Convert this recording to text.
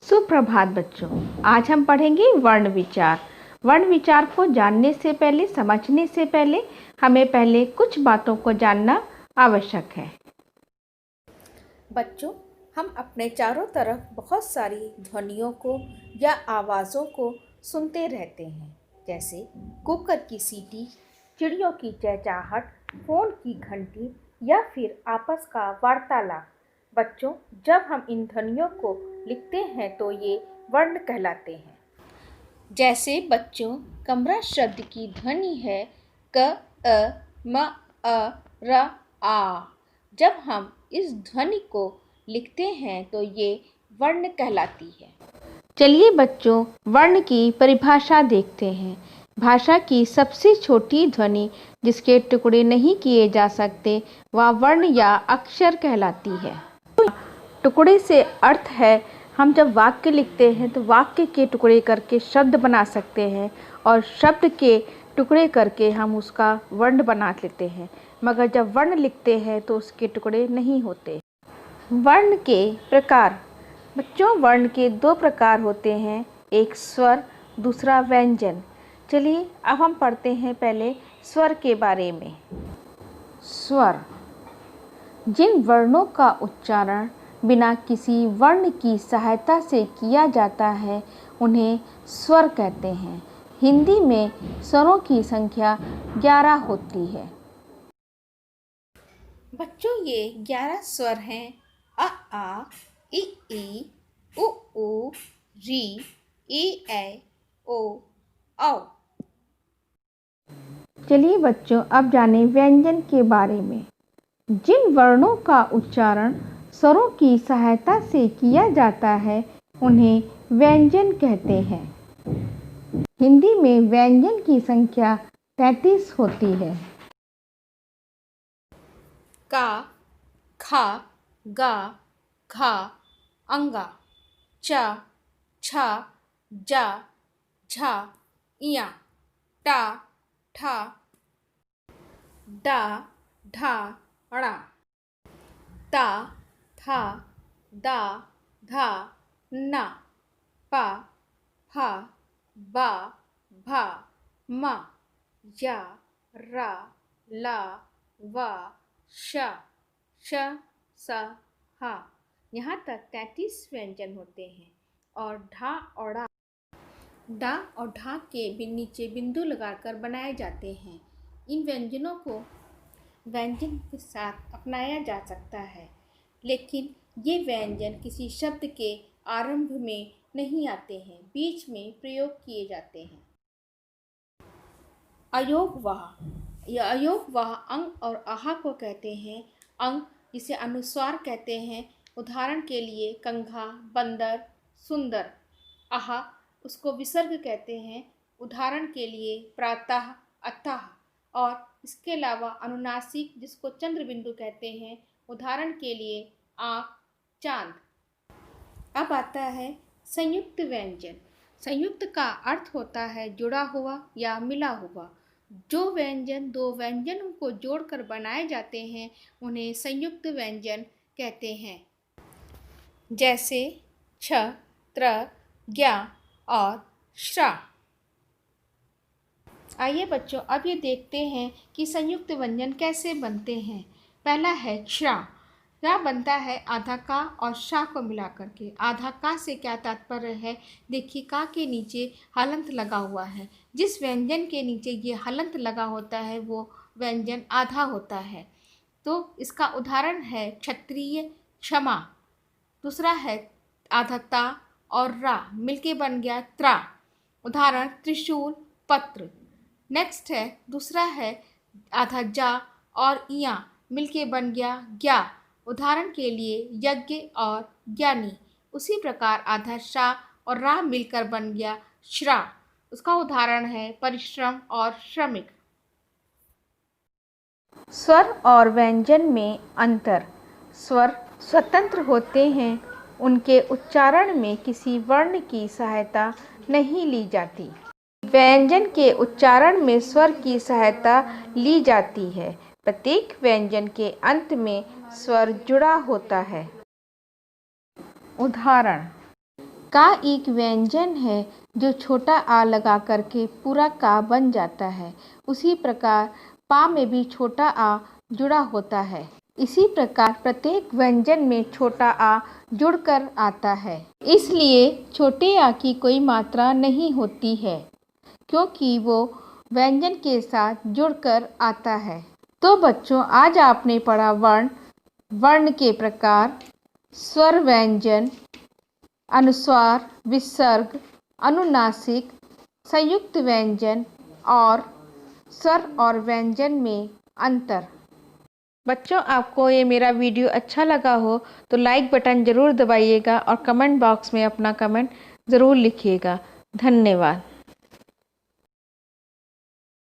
सुप्रभात बच्चों। आज हम पढ़ेंगे वर्ण विचार। वर्ण विचार को जानने से पहले, समझने से पहले हमें पहले कुछ बातों को जानना आवश्यक है। बच्चों, हम अपने चारों तरफ बहुत सारी ध्वनियों को या आवाज़ों को सुनते रहते हैं, जैसे कुकर की सीटी, चिड़ियों की चहचहाहट, फ़ोन की घंटी या फिर आपस का वार्तालाप। बच्चों, जब हम इन ध्वनियों को लिखते हैं तो ये वर्ण कहलाते हैं। जैसे बच्चों, कमरा शब्द की ध्वनि है क, अ, म, अ, र, आ। जब हम इस ध्वनि को लिखते हैं तो ये वर्ण कहलाती है। चलिए बच्चों, वर्ण की परिभाषा देखते हैं। भाषा की सबसे छोटी ध्वनि जिसके टुकड़े नहीं किए जा सकते वह वर्ण या अक्षर कहलाती है। टुकड़े से अर्थ है, हम जब वाक्य लिखते हैं तो वाक्य के टुकड़े करके शब्द बना सकते हैं और शब्द के टुकड़े करके हम उसका वर्ण बना लेते हैं, मगर जब वर्ण लिखते हैं तो उसके टुकड़े नहीं होते। वर्ण के प्रकार। बच्चों, वर्ण के दो प्रकार होते हैं, एक स्वर, दूसरा व्यंजन। चलिए अब हम पढ़ते हैं पहले स्वर के बारे में। स्वर जिन वर्णों का उच्चारण बिना किसी वर्ण की सहायता से किया जाता है उन्हें स्वर कहते हैं। हिंदी में स्वरों की संख्या 11 होती है। बच्चों, ये 11 स्वर हैं: अ, आ, इ, उ, री, ए, ओ, औ। चलिए बच्चों, अब जानें व्यंजन के बारे में। जिन वर्णों का उच्चारण स्वरों की सहायता से किया जाता है उन्हें व्यंजन कहते हैं। हिंदी में व्यंजन की संख्या 33 होती है। का, खा, गा, घा, अंगा, चा, छा, जा, झा, इया, टा, ठा, डा, ढा, णा, ता, था, दा, धा, ना, पा, फा, बा, भा, मा, या, रा, ला, वा, श, श, स, हा। यहाँ तक 33 व्यंजन होते हैं और ढा और डा और ढा के नीचे बिंदु लगाकर बनाए जाते हैं। इन व्यंजनों को व्यंजन के साथ अपनाया जा सकता है, लेकिन ये व्यंजन किसी शब्द के आरंभ में नहीं आते हैं, बीच में प्रयोग किए जाते हैं। अयोगवाह। यह अयोगवाह अंग और आहा को कहते हैं। अंग जिसे अनुस्वार कहते हैं, उदाहरण के लिए कंघा, बंदर, सुंदर। आहा उसको विसर्ग कहते हैं, उदाहरण के लिए प्रातः, अतः। और इसके अलावा अनुनासिक जिसको चंद्र बिंदु कहते हैं, उदाहरण के लिए आँख, चांद। अब आता है संयुक्त व्यंजन। संयुक्त का अर्थ होता है जुड़ा हुआ या मिला हुआ। जो व्यंजन दो व्यंजनों को जोड़कर बनाए जाते हैं उन्हें संयुक्त व्यंजन कहते हैं, जैसे छ, त्र, ज्ञा और श्रा। आइए बच्चों, अब ये देखते हैं कि संयुक्त व्यंजन कैसे बनते हैं। पहला है श्रा। यह बनता है आधा का और शा को मिलाकर के। आधा का से क्या तात्पर्य है, देखिए का के नीचे हलंत लगा हुआ है। जिस व्यंजन के नीचे ये हलंत लगा होता है वो व्यंजन आधा होता है। तो इसका उदाहरण है क्षत्रिय, क्षमा। दूसरा है आधा ता और रा मिलके बन गया त्रा, उदाहरण त्रिशूल, पत्र। नेक्स्ट है दूसरा है आधा जा और इया मिलके बन गया ज्ञा, उदाहरण के लिए यज्ञ और ज्ञानी। उसी प्रकार आधा शा और रा मिलकर बन गया श्रा, उसका उदाहरण है परिश्रम और श्रमिक। स्वर और व्यंजन में अंतर। स्वर स्वतंत्र होते हैं, उनके उच्चारण में किसी वर्ण की सहायता नहीं ली जाती। व्यंजन के उच्चारण में स्वर की सहायता ली जाती है। प्रत्येक व्यंजन के अंत में स्वर जुड़ा होता है। उदाहरण का एक व्यंजन है जो छोटा आ लगा करके पूरा का बन जाता है। उसी प्रकार पा में भी छोटा आ जुड़ा होता है। इसी प्रकार प्रत्येक व्यंजन में छोटा आ जुड़कर आता है। इसलिए छोटे आ की कोई मात्रा नहीं होती है, क्योंकि वो व्यंजन के साथ जुड़कर आता है। तो बच्चों, आज आपने पढ़ा वर्ण, वर्ण के प्रकार, स्वर व्यंजन, अनुस्वार, विसर्ग, अनुनासिक, संयुक्त व्यंजन और स्वर और व्यंजन में अंतर। बच्चों, आपको ये मेरा वीडियो अच्छा लगा हो तो लाइक बटन ज़रूर दबाइएगा और कमेंट बॉक्स में अपना कमेंट ज़रूर लिखिएगा। धन्यवाद।